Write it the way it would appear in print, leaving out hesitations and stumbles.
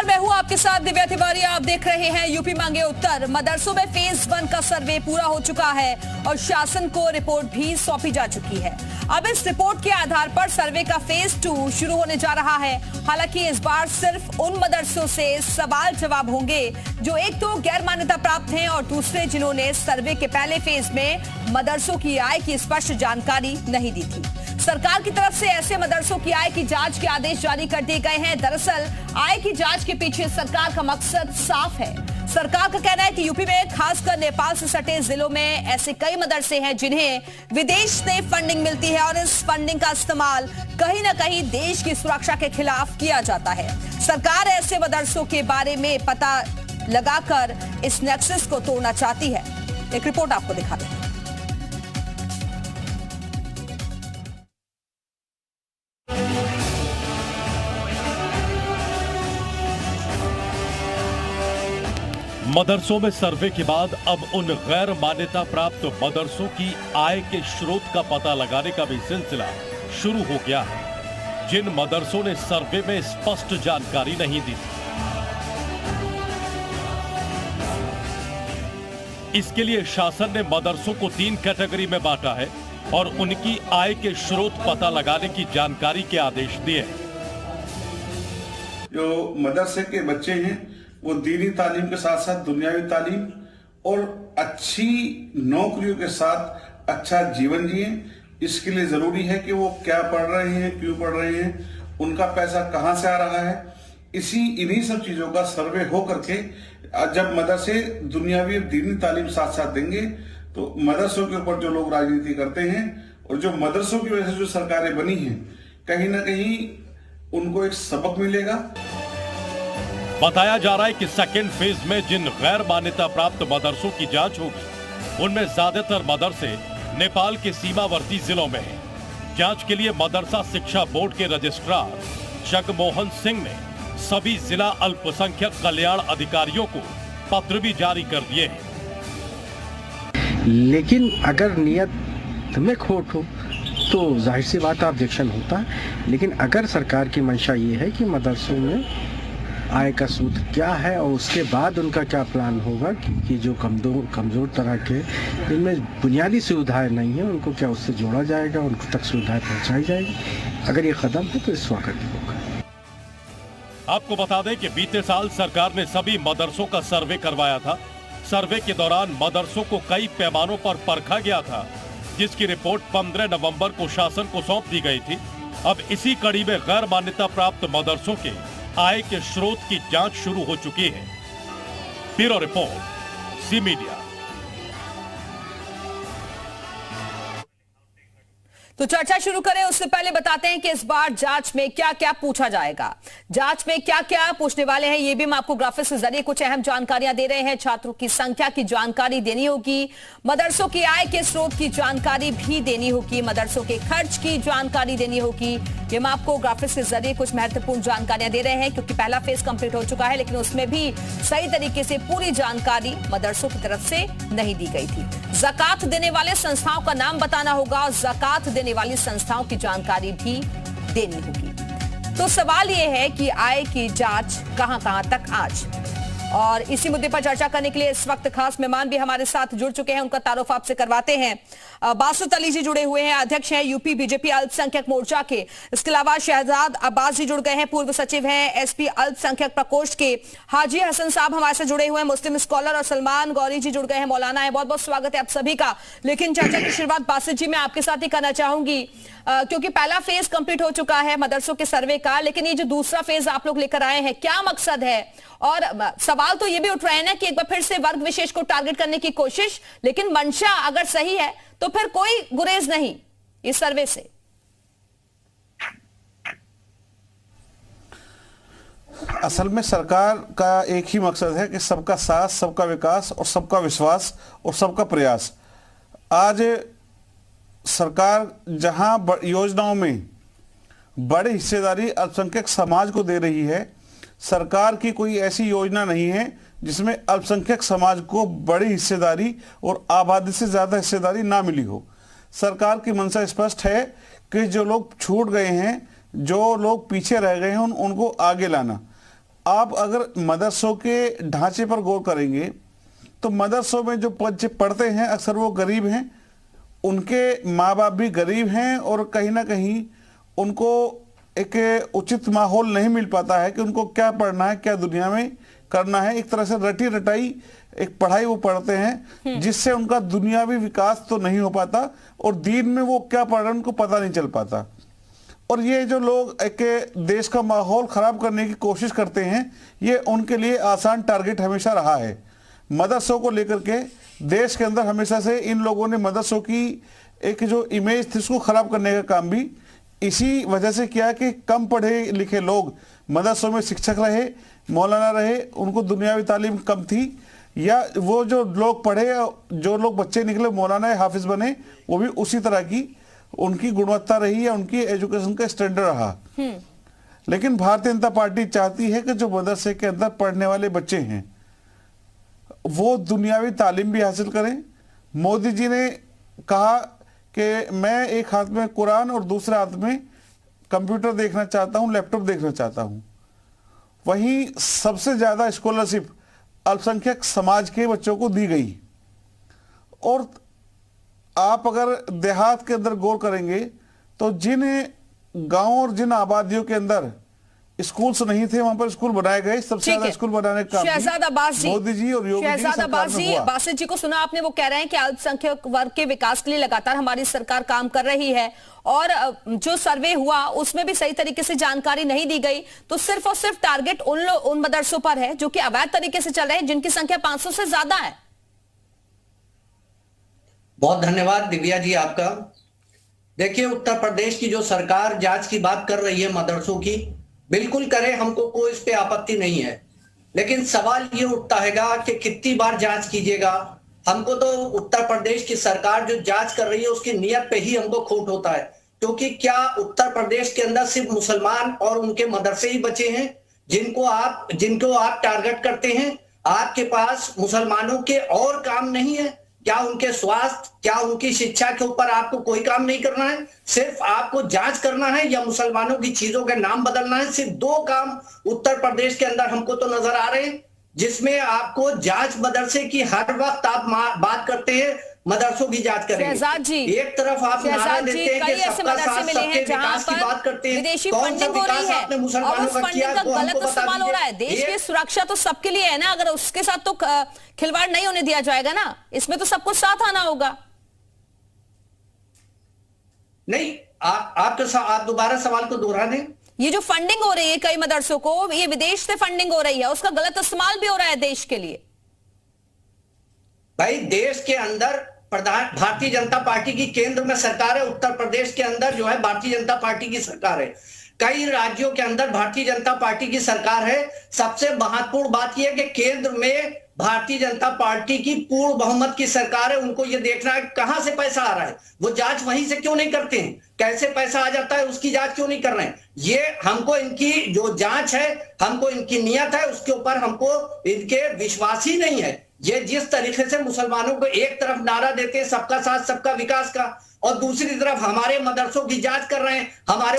नमस्कार, मैं हूं आपके साथ दिव्या तिवारी। आप देख रहे हैं यूपी मांगे उत्तर। मदरसों में फेज 1 का सर्वे पूरा हो चुका है और शासन को रिपोर्ट भी सौंपी जा चुकी है। अब इस रिपोर्ट के आधार पर सर्वे का फेज 2 शुरू होने जा रहा है। हालांकि इस बार सिर्फ उन मदरसों से सवाल जवाब होंगे जो एक तो गैर मान्यता प्राप्त हैं और दूसरे जिन्होंने सर्वे के पहले फेज में मदरसों की आय की स्पष्ट जानकारी नहीं दी थी। सरकार की तरफ से ऐसे मदरसों की आय की जांच के आदेश जारी कर दिए गए हैं। दरअसल आय की जांच के पीछे सरकार का मकसद साफ है। सरकार का कहना है कि यूपी में खासकर नेपाल से सटे जिलों में ऐसे कई मदरसे हैं जिन्हें विदेश से फंडिंग मिलती है और इस फंडिंग का इस्तेमाल कहीं न कहीं देश की सुरक्षा के खिलाफ किया जाता है। सरकार ऐसे मदरसों के बारे में पता लगाकर इस नेक्सस को तोड़ना चाहती है। एक रिपोर्ट आपको दिखा दें। मदरसों में सर्वे के बाद अब उन गैर मान्यता प्राप्त मदरसों की आय के स्रोत का पता लगाने का भी सिलसिला शुरू हो गया है, जिन मदरसों ने सर्वे में स्पष्ट जानकारी नहीं दी। इसके लिए शासन ने मदरसों को 3 कैटेगरी में बांटा है और उनकी आय के स्रोत पता लगाने की जानकारी के आदेश दिए हैं। जो मदरसे के बच्चे हैं वो दीनी तालीम के साथ साथ दुनियावी तालीम और अच्छी नौकरियों के साथ अच्छा जीवन जिए। इसके लिए जरूरी है कि वो क्या पढ़ रहे हैं, क्यों पढ़ रहे हैं, उनका पैसा कहां से आ रहा है। इन्हीं सब चीजों का सर्वे हो करके जब मदरसे दुनियावी और दीनी तालीम साथ साथ देंगे तो मदरसों के ऊपर जो लोग राजनीति करते हैं और जो मदरसों की वजह से जो सरकारें बनी हैं, कहीं ना कहीं उनको एक सबक मिलेगा। बताया जा रहा है कि सेकेंड फेज में जिन गैर मान्यता प्राप्त मदरसों की जांच होगी उनमें ज्यादातर मदरसे नेपाल के सीमावर्ती जिलों में हैं। जांच के लिए मदरसा शिक्षा बोर्ड के रजिस्ट्रार जगमोहन सिंह ने सभी जिला अल्पसंख्यक कल्याण अधिकारियों को पत्र भी जारी कर दिए हैं। लेकिन अगर नियत में खोट हो तो जाहिर सी बात ऑब्जेक्शन होता है। लेकिन अगर सरकार की मंशा ये है कि मदरसों में आय का सूत्र क्या है और उसके बाद उनका क्या प्लान होगा कि जो कमजोर तरह के जिनमें बुनियादी सुविधाएं नहीं है उनको क्या उससे जोड़ा जाएगा, उनको तक सुविधाएं पहुंचाई जाएगी। अगर ये कदम है तो इस वक्त होगा। आपको बता दें कि बीते साल सरकार ने सभी मदरसों का सर्वे करवाया था। सर्वे के दौरान मदरसों को कई पैमानों पर परखा गया था, जिसकी रिपोर्ट 15 नवंबर को शासन को सौंप दी गई थी। अब इसी कड़ी में गैर मान्यता प्राप्त मदरसों के आय के स्रोत की जांच शुरू हो चुकी है। Bureau report, C media. तो चर्चा शुरू करें उससे पहले बताते हैं कि इस बार जांच में क्या क्या पूछा जाएगा। जांच में क्या क्या पूछने वाले हैं ये भी हम आपको ग्राफिक्स के जरिए कुछ अहम जानकारियां दे रहे हैं। छात्रों की संख्या की जानकारी देनी होगी, मदरसों की आय के स्रोत की जानकारी भी देनी होगी, मदरसों के खर्च की जानकारी देनी होगी। ये हम आपको ग्राफिक्स के जरिए कुछ महत्वपूर्ण जानकारियां दे रहे हैं क्योंकि पहला फेज कंप्लीट हो चुका है, लेकिन उसमें भी सही तरीके से पूरी जानकारी मदरसों की तरफ से नहीं दी गई थी। ज़कात देने वाले संस्थाओं का नाम बताना होगा, ज़कात देने वाली संस्थाओं की जानकारी भी देनी होगी। तो सवाल यह है कि आय की जांच कहां तक आज। और इसी मुद्दे पर चर्चा करने के लिए इस वक्त खास मेहमान भी हमारे साथ जुड़ चुके हैं, उनका तारुफ आपसे करवाते हैं। बासुत अली जी जुड़े हुए हैं, अध्यक्ष हैं यूपी बीजेपी अल्पसंख्यक मोर्चा के। इसके अलावा शहजाद अब्बास जी जुड़ गए हैं, पूर्व सचिव हैं एसपी अल्पसंख्यक प्रकोष्ठ के। हाजी हसन साहब हमारे साथ जुड़े हुए हैं, मुस्लिम स्कॉलर। और सलमान गौरी जी जुड़ गए हैं, मौलाना है। बहुत बहुत स्वागत है आप सभी का। लेकिन चर्चा की शुरुआत बासुत जी मैं आपके साथ ही करना चाहूंगी क्योंकि पहला फेज कंप्लीट हो चुका है मदरसों के सर्वे का, लेकिन ये जो दूसरा फेज आप लोग लेकर आए हैं, क्या मकसद है? और सवाल तो ये भी उठ रहे हैं ना कि एक बार फिर से वर्ग विशेष को टारगेट करने की कोशिश, लेकिन मंशा अगर सही है तो फिर कोई गुरेज नहीं इस सर्वे से। असल में सरकार का एक ही मकसद है कि सबका साथ, सबका विकास और सबका विश्वास और सबका प्रयास। आज सरकार जहां योजनाओं में बड़ी हिस्सेदारी अल्पसंख्यक समाज को दे रही है, सरकार की कोई ऐसी योजना नहीं है जिसमें अल्पसंख्यक समाज को बड़ी हिस्सेदारी और आबादी से ज्यादा हिस्सेदारी ना मिली हो। सरकार की मंशा स्पष्ट है कि जो लोग छूट गए हैं, जो लोग पीछे रह गए हैं, उनको आगे लाना। आप अगर मदरसों के ढांचे पर गौर करेंगे तो मदरसों में जो बच्चे पढ़ते हैं अक्सर वो गरीब हैं, उनके माँ बाप भी गरीब हैं और कहीं ना कहीं उनको एक उचित माहौल नहीं मिल पाता है कि उनको क्या पढ़ना है, क्या दुनिया में करना है। एक तरह से रटी रटाई एक पढ़ाई वो पढ़ते हैं जिससे उनका दुनियावी विकास तो नहीं हो पाता और दीन में वो क्या पढ़ रहे हैं उनको पता नहीं चल पाता। और ये जो लोग एक देश का माहौल खराब करने की कोशिश करते हैं, ये उनके लिए आसान टारगेट हमेशा रहा है। मदरसों को लेकर के देश के अंदर हमेशा से इन लोगों ने मदरसों की एक जो इमेज थी उसको खराब करने का काम भी इसी वजह से किया कि कम पढ़े लिखे लोग मदरसों में शिक्षक रहे, मौलाना रहे, उनको दुनियावी तालीम कम थी, या वो जो लोग पढ़े, जो लोग बच्चे निकले मौलाना हाफिज बने, वो भी उसी तरह की उनकी गुणवत्ता रही या उनकी एजुकेशन का स्टैंडर्ड रहा। लेकिन भारतीय जनता पार्टी चाहती है कि जो मदरसे के अंदर पढ़ने वाले बच्चे हैं वो दुनियावी तालीम भी हासिल करें। मोदी जी ने कहा कि मैं एक हाथ में कुरान और दूसरे हाथ में कंप्यूटर देखना चाहता हूं, लैपटॉप देखना चाहता हूं। वहीं सबसे ज्यादा स्कॉलरशिप अल्पसंख्यक समाज के बच्चों को दी गई। और आप अगर देहात के अंदर गौर करेंगे तो जिन गांवों और जिन आबादियों के अंदर स्कूल्स नहीं थे वहां पर स्कूल बनाए गए। सबसे ज्यादा स्कूल बनाने का शहजाद अब्बास जी, मोदी जी और योगी जी सरकार में हुआ। बासित जी को सुना आपने, वो कह रहे हैं कि अल्पसंख्यक वर्ग के विकास के लिए लगातार हमारी सरकार काम कर रही है और जो सर्वे हुआ उसमें भी सही तरीके से जानकारी नहीं दी गई। तो सिर्फ और सिर्फ टारगेट उन मदरसों पर है जो कि अवैध तरीके से चल रहे हैं, जिनकी संख्या 500 से ज्यादा है। बहुत धन्यवाद दिव्या जी आपका। देखिए, उत्तर प्रदेश की जो सरकार जांच की बात कर रही है मदरसों की, बिल्कुल करे, हमको कोई इस पे आपत्ति नहीं है। लेकिन सवाल ये उठता है कि कितनी बार जांच कीजिएगा। हमको तो उत्तर प्रदेश की सरकार जो जांच कर रही है उसकी नियत पे ही हमको खोट होता है, क्योंकि क्या उत्तर प्रदेश के अंदर सिर्फ मुसलमान और उनके मदरसे ही बचे हैं जिनको आप टारगेट करते हैं? आपके पास मुसलमानों के और काम नहीं है क्या? उनके स्वास्थ्य, क्या उनकी शिक्षा के ऊपर आपको कोई काम नहीं करना है? सिर्फ आपको जांच करना है या मुसलमानों की चीजों के नाम बदलना है? सिर्फ 2 काम उत्तर प्रदेश के अंदर हमको तो नजर आ रहे हैं, जिसमें आपको जांच मदरसे की हर वक्त आप बात करते हैं मदरसों की जांच करेंगे। शहजाद जी, एक तरफ आप नारा देते हैं कि सबका साथ सबके विकास की बात करते हैं, विदेशी कौन सा फंडिंग हो रही विकास है आपने और मुसलमानों उस का फंडिंग किया का वो गलत हमको बता इस्तेमाल हो रहा है। देश की सुरक्षा तो सबके लिए है ना, अगर उसके साथ तो खिलवाड़ नहीं होने दिया जाएगा ना, इसमें तो सबको साथ आना होगा। नहीं, आप दोबारा सवाल को दोहरा दें। ये जो फंडिंग हो रही है कई मदरसों को, ये विदेश से फंडिंग हो रही है, उसका गलत इस्तेमाल भी हो रहा है देश के लिए। भाई, देश के अंदर भारतीय जनता पार्टी की केंद्र में सरकार है, उत्तर प्रदेश के अंदर जो है भारतीय जनता पार्टी की सरकार है, कई राज्यों के अंदर भारतीय जनता पार्टी की सरकार है। सबसे महत्वपूर्ण बात यह है कि केंद्र में भारतीय जनता पार्टी की पूर्ण बहुमत की सरकार है। उनको यह देखना है कहां से पैसा आ रहा है, वो जांच वहीं से क्यों नहीं करते हैं, कैसे पैसा आ जाता है उसकी जांच क्यों नहीं कर रहे हैं। ये हमको इनकी जो जांच है, हमको इनकी नियत है, उसके ऊपर हमको इनके विश्वास ही नहीं है। ये जिस तरीके से मुसलमानों को एक तरफ नारा देते हैं सबका साथ सबका विकास का, और दूसरी तरफ हमारे मदरसों की जांच कर रहे हैं, हमारे